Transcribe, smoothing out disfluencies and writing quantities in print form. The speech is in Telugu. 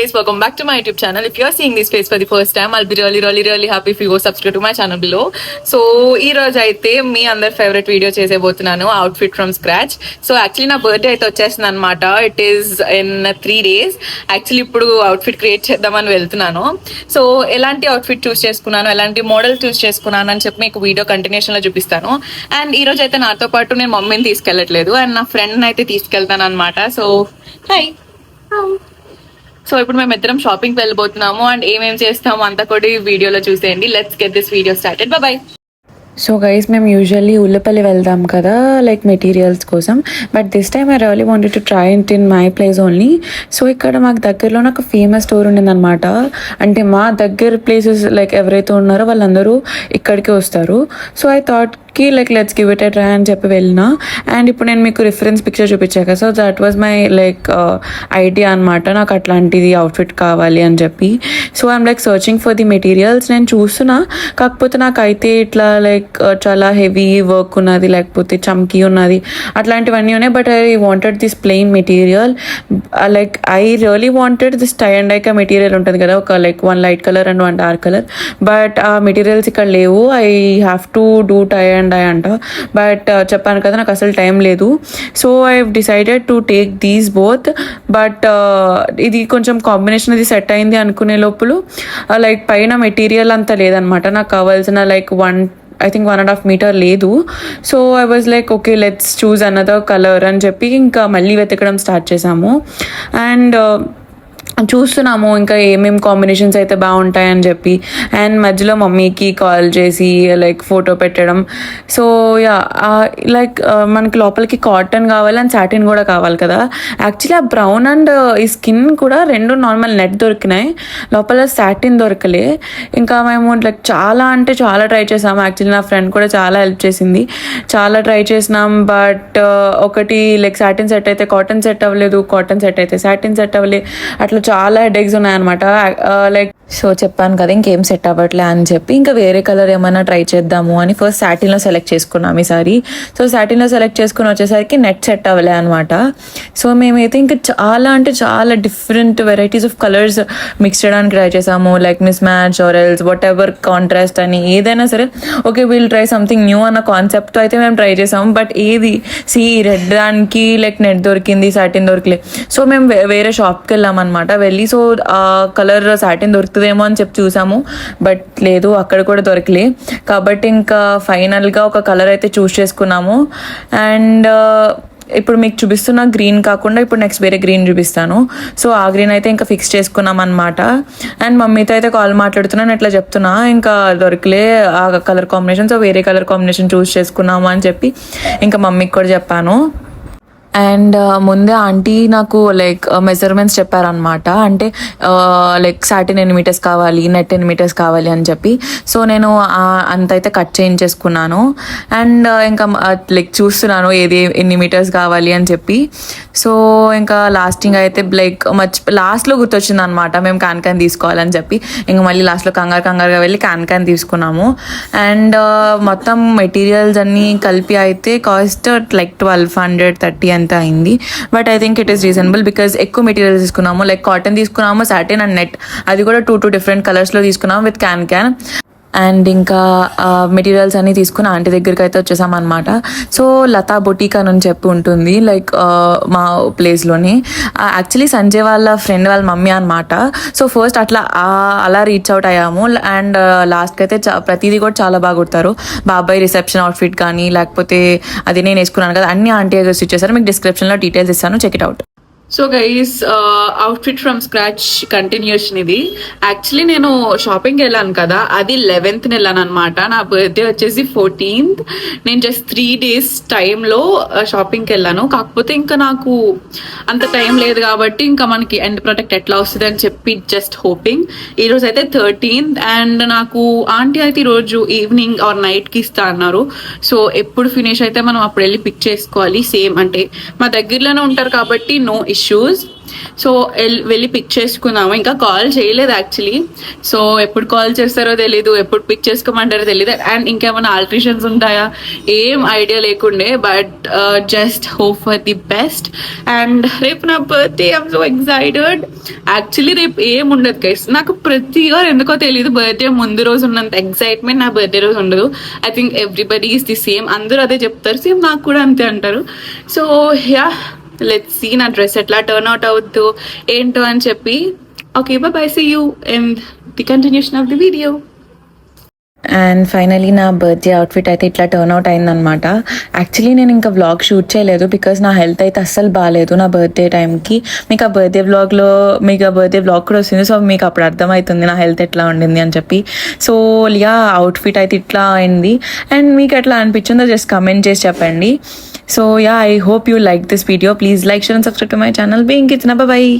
guys, welcome back to my YouTube channel. If you are seeing this face for the first time, I'll be really happy if you go subscribe to my channel below. So ee roju aithe me under favorite video chesebothunanu outfit from scratch. So actually na birthday aithe vachesindi anamata. It is in 3 days. Actually ippudu outfit create cheddamani veltunanu. So elanti outfit choose cheskunnanu, elanti model choose cheskunnanu ani cheppi meeku video continuation lo chupistanu. And ee roju aithe naatho paatu nenu mummini తీసుకెళ్ళట్లేదు and నా ఫ్రెండ్ అయితే తీసుకెళ్తాను అనమాట. So hi. సో ఇప్పుడు మేము ఇద్దరం షాపింగ్ వెళ్ళిపోతున్నాము అండ్ ఏమేం చేస్తాము అంతా కూడా ఈ వీడియోలో చూసేయండి. Let's get this video started. Bye. So guys, మేము యూజువల్లీ ఉల్లపల్లి వెళ్దాం కదా లైక్ మెటీరియల్స్ కోసం, but this time I really wanted to try it in my place only. So ఇక్కడ మాకు దగ్గరలో నాకు ఫేమస్ స్టోర్ ఉండిందనమాట. అంటే మా దగ్గర ప్లేసెస్ లైక్ ఎవరైతే ఉన్నారో వాళ్ళందరూ ఇక్కడికి వస్తారు. సో ఐ థాట్ కి like let's give it a try అని చెప్పి వెళ్ళిన. అండ్ ఇప్పుడు నేను మీకు రిఫరెన్స్ పిక్చర్ చూపించాక, so that was my like idea అనమాట. నాకు అట్లాంటిది అవుట్ఫిట్ కావాలి అని చెప్పి. So I'm like searching for the materials. నేను చూస్తున్నా, కాకపోతే నాకైతే ఇట్లా లైక్ చాలా హెవీ వర్క్ ఉన్నది, లేకపోతే చమ్కీ ఉన్నది, అట్లాంటివన్నీ ఉన్నాయి. But I wanted this plain material. Like I really wanted this tie and డైకా మెటీరియల్ ఉంటుంది కదా, ఒక like 1 light colour and 1 dark colour. But ఆ మెటీరియల్స్ ఇక్కడ లేవు. I have to do tie and dye అంట. బట్ చెప్పాను కదా నాకు అసలు టైం లేదు. So I decided to take these both. But ఇది కొంచెం కాంబినేషన్ అది సెట్ అయింది అనుకునే లోపల లైక్ పైన మెటీరియల్ అంతా లేదనమాట. నాకు కావాల్సిన లైక్ 1.5 మీటర్ లేదు. So I was like okay, let's choose another colour అని చెప్పి ఇంకా మళ్ళీ వెతకడం స్టార్ట్ చేసాము. అండ్ చూస్తున్నాము ఇంకా ఏమేమి కాంబినేషన్స్ అయితే బాగుంటాయని చెప్పి. అండ్ మధ్యలో మమ్మీకి కాల్ చేసి లైక్ ఫోటో పెట్టడం. సో యా, లైక్ మనకి లోపలికి కాటన్ కావాలి అండ్ సాటిన్ కూడా కావాలి కదా. యాక్చువల్లీ ఆ బ్రౌన్ అండ్ ఈ స్కిన్ కూడా రెండు నార్మల్ నెట్ దొరికినాయి, లోపల సాటిన్ దొరకలే. ఇంకా మేము లైక్ చాలా అంటే చాలా ట్రై చేసాము. యాక్చువల్లీ నా ఫ్రెండ్ కూడా చాలా హెల్ప్ చేసింది. చాలా ట్రై చేసినాం. బట్ ఒకటి లైక్ సాటిన్ సెట్ అయితే కాటన్ సెట్ అవ్వలేదు, కాటన్ సెట్ అయితే సాటిన్ సెట్ అవ్వలేదు. అట్లా చాలా హెడేక్స్ ఉన్నాయన్నమాట. లైక్ సో చెప్పాను కదా ఇంకేం సెట్ అవ్వట్లే అని చెప్పి ఇంకా వేరే కలర్ ఏమైనా ట్రై చేద్దాము అని ఫస్ట్ సాటిన్లో సెలెక్ట్ చేసుకున్నాం ఈసారి. సో సాటిన్లో సెలెక్ట్ చేసుకుని వచ్చేసరికి నెట్ సెట్ అవ్వలే అనమాట. సో మేమైతే ఇంకా చాలా అంటే చాలా different varieties of colours mix చేయడానికి ట్రై చేసాము. Like miss match or else what ever contrast అని ఏదైనా సరే okay will try something new అన్న కాన్సెప్ట్తో అయితే మేము ట్రై చేసాము. బట్ ఏది రెడ్ దానికి లైక్ నెట్ దొరికింది, సాటిన్ దొరకలే. సో మేము వేరే షాప్కి వెళ్ళాం అనమాట. వెళ్ళి సో ఆ కలర్ సాటిన్ దొరుకుతుందేమో అని చెప్పి చూసాము, బట్ లేదు, అక్కడ కూడా దొరకలే. కాబట్టి ఇంకా ఫైనల్గా ఒక కలర్ అయితే చూస్ చేసుకున్నాము. అండ్ ఇప్పుడు మీకు చూపిస్తున్న గ్రీన్ కాకుండా ఇప్పుడు నెక్స్ట్ వేరే గ్రీన్ చూపిస్తాను. సో ఆ గ్రీన్ అయితే ఇంకా ఫిక్స్ చేసుకున్నాం అనమాట. అండ్ మమ్మీతో అయితే కాల్ మాట్లాడుతున్నాను, ఇట్లా చెప్తున్నా ఇంకా దొరకలే ఆ కలర్ కాంబినేషన్. సో వేరే కలర్ కాంబినేషన్ చూస్ చేసుకున్నాము అని చెప్పి ఇంకా మమ్మీకి కూడా చెప్పాను. అండ్ ముందే ఆంటీ నాకు లైక్ మెజర్మెంట్స్ చెప్పారనమాట. అంటే లైక్ సాటిన్ ఎన్ని మీటర్స్ కావాలి, నెట్ ఎన్ని మీటర్స్ కావాలి అని చెప్పి. సో నేను అంత అయితే కట్ చేయించేసుకున్నాను. అండ్ ఇంకా లైక్ చూస్తున్నాను ఏది ఎన్ని మీటర్స్ కావాలి అని చెప్పి. సో ఇంకా లాస్టింగ్ అయితే లైక్ లాస్ట్లో గుర్తొచ్చింది అనమాట మేము క్యాన్ తీసుకోవాలని చెప్పి. ఇంకా మళ్ళీ లాస్ట్లో కంగారుగా వెళ్ళి క్యాన్ తీసుకున్నాము. అండ్ మొత్తం మెటీరియల్స్ అన్నీ కలిపి అయితే కాస్ట్ లైక్ 1230 అంత అయింది. But I think it is reasonable because ఎక్కువ మెటీరియల్స్ తీసుకున్నాము. లైక్ కాటన్ తీసుకున్నాము, సాటిన్ అండ్ నెట్, అది కూడా 2 డిఫరెంట్ కలర్స్లో తీసుకున్నాము విత్ క్యాన్. అండ్ ఇంకా మెటీరియల్స్ అన్నీ తీసుకుని ఆంటీ దగ్గరికి అయితే వచ్చేసాం అనమాట. సో లతా బొటీక్ అని చెప్పి ఉంటుంది లైక్ మా ప్లేస్లోని. యాక్చువల్లీ సంజయ్ వాళ్ళ ఫ్రెండ్ వాళ్ళ మమ్మీ అనమాట. సో ఫస్ట్ అలా రీచ్ అవుట్ అయ్యాము. అండ్ లాస్ట్కి అయితే ప్రతిదీ కూడా చాలా బాగా కుడతారు. బాబాయ్ రిసెప్షన్ అవుట్ఫిట్ కానీ లేకపోతే అది నేను వేసుకున్నాను కదా, అన్ని ఆంటీ స్టిచ్ చేశారు. మీకు డిస్క్రిప్షన్లో డీటెయిల్స్ ఇస్తాను, check it out. So guys, outfit from scratch continuation ఇది. యాక్చువల్లీ నేను షాపింగ్కి వెళ్ళాను కదా, అది 11th వెళ్ళాను అనమాట. నా బర్త్డే వచ్చేసి 14th. నేను జస్ట్ 3 days టైంలో షాపింగ్కి వెళ్ళాను. కాకపోతే ఇంకా నాకు అంత టైం లేదు కాబట్టి ఇంకా మనకి ఎండ్ ప్రొడక్ట్ ఎట్లా వస్తుంది అని చెప్పి జస్ట్ హోపింగ్. ఈరోజు అయితే 13th అండ్ నాకు ఆంటీ అయితే ఈరోజు ఈవినింగ్ ఆర్ నైట్కి ఇస్తా అన్నారు. సో ఎప్పుడు ఫినిష్ అయితే మనం అప్పుడు వెళ్ళి పిక్ చేసుకోవాలి. సేమ్ అంటే మా దగ్గరలోనే ఉంటారు కాబట్టి నో ఇష్యూ. షూస్. సో వెళ్ళి పిక్ చేసుకున్నాము. ఇంకా కాల్ చేయలేదు యాక్చువల్లీ. సో ఎప్పుడు కాల్ చేస్తారో తెలీదు, ఎప్పుడు పిక్ చేసుకోమంటారో తెలీదు, అండ్ ఇంకేమైనా ఆల్టరేషన్స్ ఉంటాయా ఏం ఐడియా లేకుండే. But just hope for the best. And రేపు నా birthday, I'm so excited. Actually రేపు ఏం ఉండదు గైస్, నాకు ప్రతి ఇయర్ ఎందుకో తెలియదు బర్త్డే ముందు రోజు ఉన్నంత ఎక్సైట్మెంట్ నా బర్త్డే రోజు ఉండదు. I think everybody is the same, అందరూ అదే చెప్తారు, సేమ్ నాకు కూడా అంతే అంటారు. సో యా, లెట్స్ సీ నా డ్రెస్ ఎట్లా టర్న్ అవుట్ అవుద్దు ఏంటో అని చెప్పి. Okay, bye, see you in the continuation of the video. And finally నా బర్త్డే అవుట్ఫిట్ అయితే ఇట్లా టర్న్ అవుట్ అయిందనమాట. యాక్చువల్లీ నేను ఇంకా వ్లాగ్ షూట్ చేయలేదు బికాజ్ నా హెల్త్ అయితే అస్సలు బాగాలేదు నా బర్త్డే టైంకి. మీకు ఆ బర్త్డే వ్లాగ్ కూడా వస్తుంది, సో మీకు అప్పుడు అర్థమవుతుంది నా హెల్త్ ఎట్లా ఉండింది అని చెప్పి. సో యా, అవుట్ఫిట్ అయితే ఇట్లా అయింది. అండ్ మీకు ఎట్లా అనిపించిందో జస్ట్ కమెంట్ చేసి చెప్పండి. So yeah, I hope you like this video. Please like, share and subscribe to my channel. Be ఇంకిచ్చిన, బాయ్.